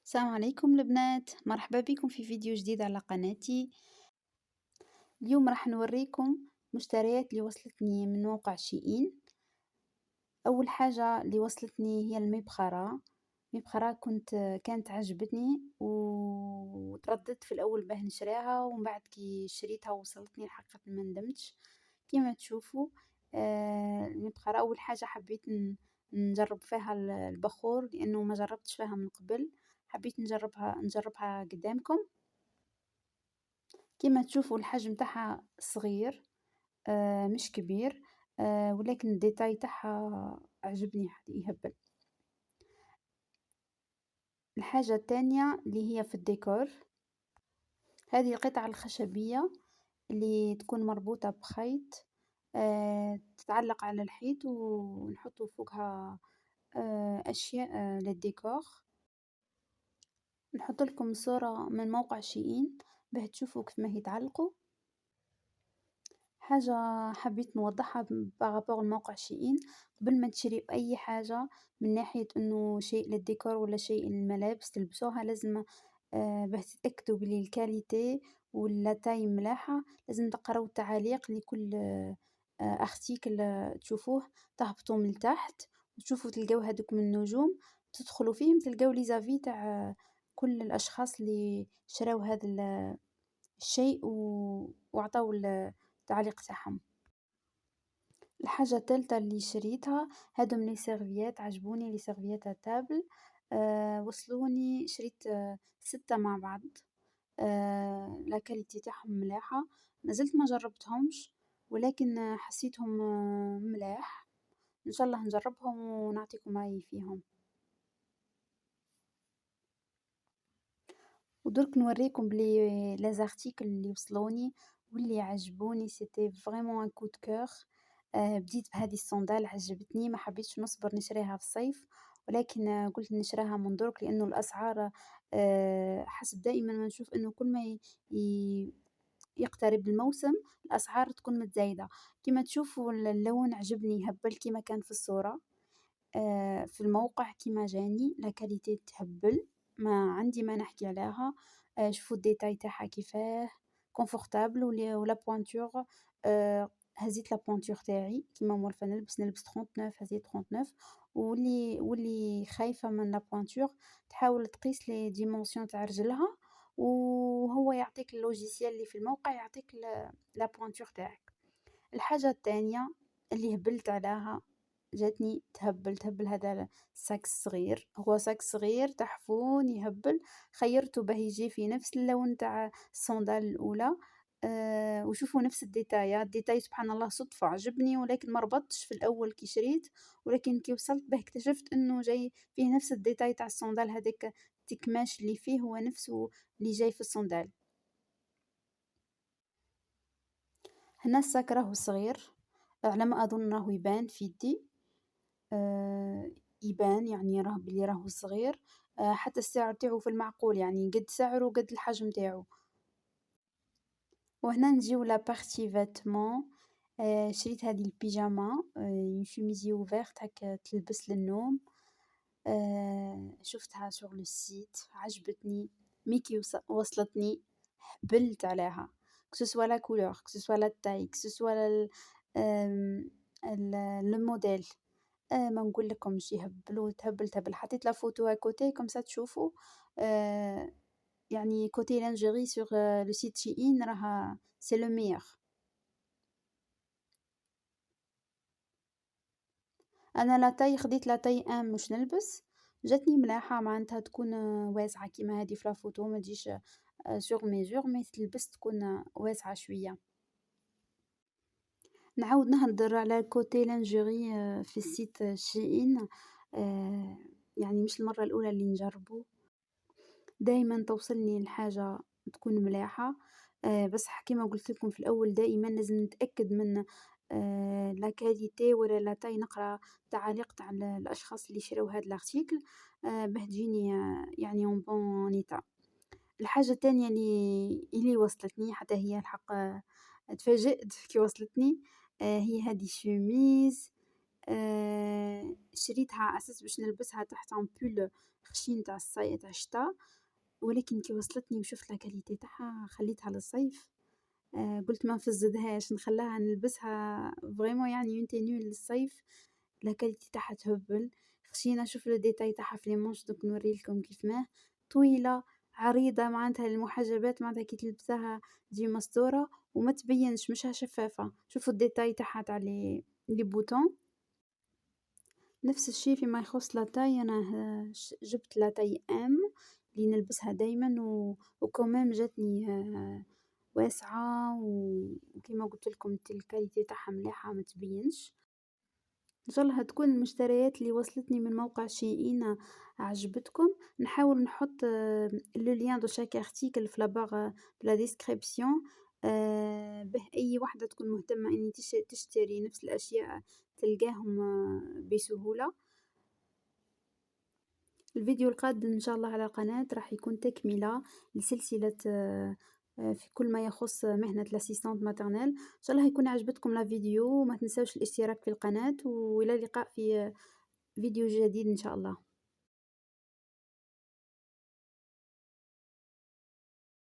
السلام عليكم البنات، مرحبا بكم في فيديو جديد على قناتي. اليوم راح نوريكم مشتريات اللي وصلتني من موقع شيئين. أول حاجة اللي وصلتني هي المبخرة. كانت عجبتني وترددت في الأول باه نشراها، ومن بعد كي شريتها وصلتني الحقيقة ما ندمتش. كما تشوفوا المبخرة، أول حاجة حبيت نجرب فيها البخور لأنه ما جربتش فيها من قبل. حبيت نجربها قدامكم. كما تشوفوا الحجم تاعها صغير، مش كبير، ولكن الديتاي تاعها عجبني يهبل. الحاجة الثانية اللي هي في الديكور، هذه القطعة الخشبية اللي تكون مربوطة بخيط، تتعلق على الحيط ونحطوا فوقها أشياء للديكور. نحط لكم صورة من موقع شيئين باه تشوفوا كيف ما يتعلقوا. حاجة حبيت نوضحها بارابور الموقع شيئين، قبل ما تشري أي حاجة من ناحية إنه شيء للديكور ولا شيء للملابس تلبسوها، لازم باه تتأكدوا بلي الكاليتي ولا تاي ملاحة. لازم تقراو التعاليق لكل أرتيكل تشوفوه، تهبطوا من تحت وتشوفوا تلقاو هادوك من النجوم، تدخلوا فيهم تلقاو لي زافي تاع كل الأشخاص اللي شراو هذا الشيء وعطاو التعليق تاعهم. الحاجة الثالثة اللي شريتها هادو لي سيرفيات، عجبوني لي سيرفيات تابل. وصلوني، شريت 6 مع بعض. لا كاليتي تاعهم ملاحة، مازلت ما جربتهمش ولكن حسيتهم ملاح. ان شاء الله نجربهم ونعطيكم رأيي فيهم. ودرك نوريكم بلي لي زارتيكل اللي وصلوني واللي عجبوني، سيتي فريمون ان كو دو كور. بديت بهذه الصندال، عجبتني، ما حبيتش نصبر نشريها في الصيف، ولكن قلت نشراها من درك لأنه الأسعار حسب دائما ما نشوف أنه كل ما يقترب الموسم الأسعار تكون متزايدة. كما تشوفوا اللون عجبني يهبل كما كان في الصورة. في الموقع كيما جاني لا كاليتي تهبل، ما عندي ما نحكي عليها. شوفوا الديتاي تاعها كيفاه كونفورتابل، ولا بوانتور. هزيت لا بوانتور تاعي كيما مولفة نلبس 39، هزيت 39. واللي خايفة من لا بوانتور تحاول تقيس لي ديمونسيون تاع رجلها، وهو يعطيك اللوجيسيال اللي في الموقع يعطيك لا بوانتور تاعك. الحاجة الثانية اللي هبلت عليها، جاتني تهبل هذا الصاك الصغير، هو صاك صغير تحفون يهبل. خيرته باه يجي في نفس اللون تاع الصندال الأولى. وشوفوا نفس الديتاي سبحان الله صدفة عجبني، ولكن ما ربطتش في الأول كي شريت، ولكن كي وصلت به اكتشفت إنه جاي فيه نفس الديتاي تاع الصندال هذاك. التكماش اللي فيه هو نفسه اللي جاي في الصندال. هنا الصاك راهو صغير، على ما أظن راهو يبان في يدي. يبان يعني راه بلي راهو صغير. حتى السعر تاعو في المعقول، يعني قد سعره قد الحجم تاعو. وهنا نجيو لا بارتي فيتمون. شريت هذه البيجاما، اون شوميزي اوفرت هكا تلبس للنوم. شفتها سور لو سيت عجبتني، مي كي وصلتني هبلت عليها. كسوسوا لا كولور، كسوسوا لا تاي، كسوسوا لو موديل. ما نقولكمش يهبلوا تهبل. حطيت لا فوتو كوتي كوم سا تشوفوا. يعني كوتي لانجيري سور لو سيت شيئين راها سي لو ميور. انا لا تاي خديت لا تاي ان مش نلبس، جاتني ملاحه معناتها تكون واسعه كيما هذه في لا فوتو، ما تجيش سور ميجور، مي تلبس تكون واسعه شويه. نعاود نهدر على كوتي لانجيري في السيت شيئين. يعني مش المره الاولى اللي نجربه، دايما توصلني الحاجة تكون ملاحة. بس كيما قلت لكم في الأول دائما لازم نتأكد من لا كاليتي ولا لا تاي، نقرا تعاليق تاع الأشخاص اللي شراو هاد الارتيكل باه تجيني يعني اون بون ايتا. الحاجة التانية اللي وصلتني حتى هي الحق تفاجأت كي وصلتني، هي هذه الشوميز. شريتها على أساس باش نلبسها تحت un pull خشين تاع تاع الشتا، ولكن كي وصلتني وشُفت la qualité تاعها خليتها للصيف. قُلت ما نفزّدهاش نخلّاها نلبسها vraiment يعني une tenue للصيف. la qualité تاعها تهبّل، خشينة شوف le détail تاعها في les manches دوك نوري لكم كيف ما، طويلة، عريضة معناتها المحجبات معناتها كي تلبسها تجي مستورة وما تبينش مشها شفافة، شوفوا الdétail تاعها تاع les boutons. نفس الشي فيما يخص la taille أنا جبت la taille M اللي نلبسها دايمًا وكان ميم جاتني واسعة وكيما قُلت لكم الqualité تاعها مليحة ما تبينش. إن شاء الله تكون المشتريات اللي وصلتني من موقع شيئين عجبتكم. نحاول نحط le lien de chaque article في la barre de la description باه أي وحدة تكون مهتمة إن تشتري نفس الأشياء تلقاهم بسهولة. الفيديو القادم إن شاء الله على القناة راح يكون تكملة لسلسلة في كل ما يخص مهنة l'assistante maternelle. إن شاء الله يكون عجبتكم الفيديو، وما تنسوش الاشتراك في القناة، وإلى اللقاء في فيديو جديد إن شاء الله.